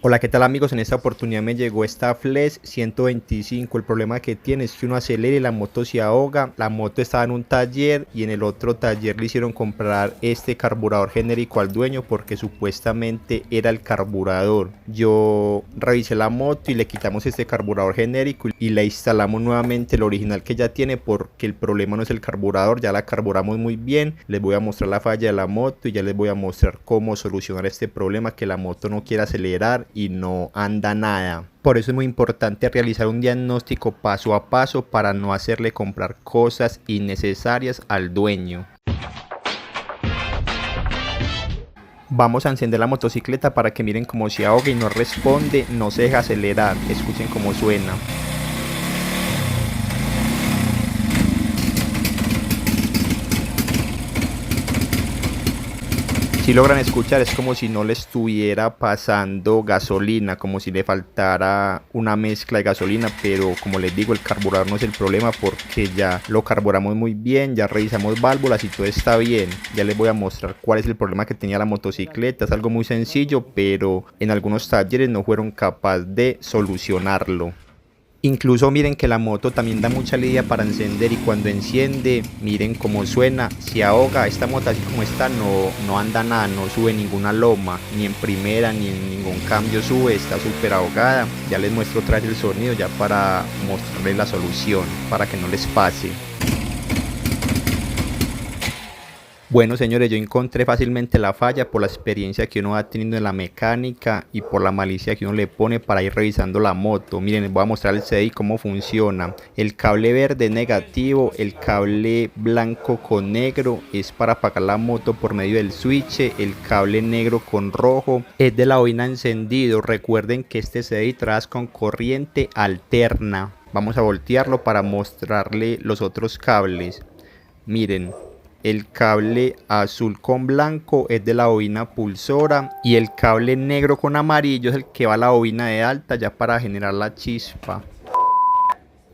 Hola, ¿qué tal amigos? En esta oportunidad me llegó esta Flex 125. El problema que tiene es que uno acelera y la moto se ahoga. La moto estaba en un taller y en el otro taller le hicieron comprar este carburador genérico al dueño porque supuestamente era el carburador. Yo revisé la moto y le quitamos este carburador genérico y le instalamos nuevamente el original que ya tiene, porque el problema no es el carburador, ya la carburamos muy bien. Les voy a mostrar la falla de la moto y ya les voy a mostrar cómo solucionar este problema, que la moto no quiere acelerar y no anda nada. Por eso es muy importante realizar un diagnóstico paso a paso para no hacerle comprar cosas innecesarias al dueño. Vamos a encender la motocicleta para que miren cómo se ahoga y no responde, no se deja acelerar. Escuchen cómo suena. Si logran escuchar, es como si no le estuviera pasando gasolina, como si le faltara una mezcla de gasolina, pero como les digo, el carburador no es el problema porque ya lo carburamos muy bien, ya revisamos válvulas y todo está bien. Ya les voy a mostrar cuál es el problema que tenía la motocicleta. Es algo muy sencillo, pero en algunos talleres no fueron capaces de solucionarlo. Incluso miren que la moto también da mucha lidia para encender, y cuando enciende, miren cómo suena, se ahoga. Esta moto así como está no anda nada, no sube ninguna loma, ni en primera ni en ningún cambio sube, está súper ahogada. Ya les muestro otra vez el sonido ya para mostrarles la solución, para que no les pase. Bueno señores, yo encontré fácilmente la falla por la experiencia que uno va teniendo en la mecánica y por la malicia que uno le pone para ir revisando la moto. Miren, les voy a mostrar el CDI cómo funciona. El cable verde negativo, el cable blanco con negro es para apagar la moto por medio del switch, el cable negro con rojo es de la bobina encendido. Recuerden que este CDI trae con corriente alterna. Vamos a voltearlo para mostrarle los otros cables. Miren. El cable azul con blanco es de la bobina pulsora y el cable negro con amarillo es el que va a la bobina de alta ya para generar la chispa.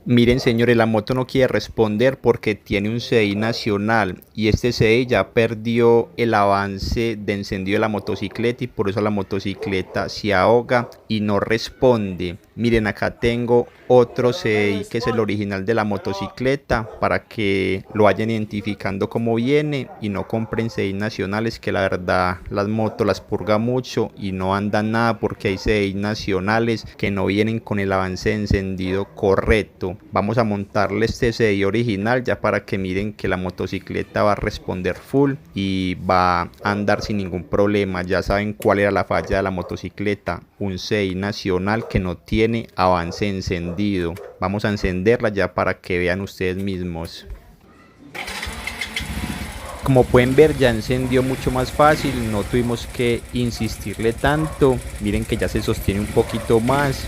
Miren señores, la moto no quiere responder porque tiene un CDI nacional y este CDI ya perdió el avance de encendido de la motocicleta y por eso la motocicleta se ahoga y no responde. Miren, acá tengo otro CDI que es el original de la motocicleta para que lo vayan identificando como viene y no compren CDI nacionales, que la verdad las motos las purga mucho y no andan nada porque hay CDI nacionales que no vienen con el avance de encendido correcto. Vamos a montarle este CDI original ya para que miren que la motocicleta va a responder full y va a andar sin ningún problema. Ya saben cuál era la falla de la motocicleta, un CDI nacional que no tiene avance encendido. Vamos a encenderla ya para que vean ustedes mismos. Como pueden ver, ya encendió mucho más fácil, no tuvimos que insistirle tanto. Miren que ya se sostiene un poquito más.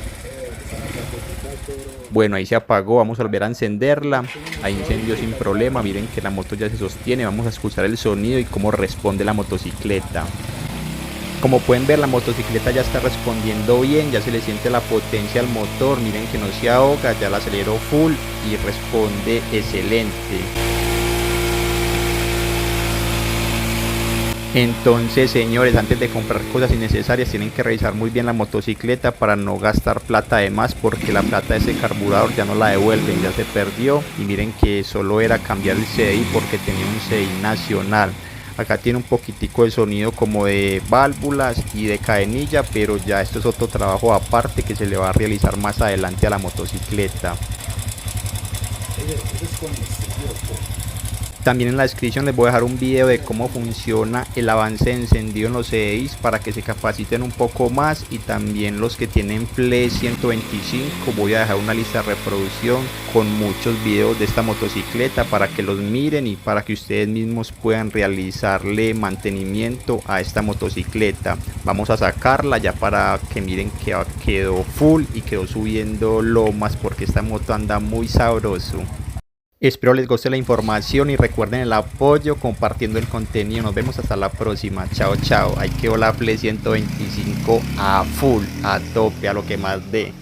Bueno, ahí se apagó, vamos a volver a encenderla. Ahí encendió sin problema, miren que la moto ya se sostiene. Vamos a escuchar el sonido y cómo responde la motocicleta. Como pueden ver, la motocicleta ya está respondiendo bien, ya se le siente la potencia al motor. Miren que no se ahoga, ya la aceleró full y responde excelente. Entonces señores, antes de comprar cosas innecesarias tienen que revisar muy bien la motocicleta para no gastar plata de más, porque la plata de ese carburador ya no la devuelven, ya se perdió. Y miren que solo era cambiar el CDI porque tenía un CDI nacional. Acá tiene un poquitico de sonido como de válvulas y de cadenilla, pero ya esto es otro trabajo aparte que se le va a realizar más adelante a la motocicleta. También en la descripción les voy a dejar un video de cómo funciona el avance de encendido en los CDIs para que se capaciten un poco más, y también los que tienen Flex 125 voy a dejar una lista de reproducción con muchos videos de esta motocicleta para que los miren y para que ustedes mismos puedan realizarle mantenimiento a esta motocicleta. Vamos a sacarla ya para que miren que quedó full y quedó subiendo lomas porque esta moto anda muy sabroso. Espero les guste la información y recuerden el apoyo compartiendo el contenido. Nos vemos hasta la próxima. Chao, chao. Ahí quedó la Flex 125 a full, a tope, a lo que más dé.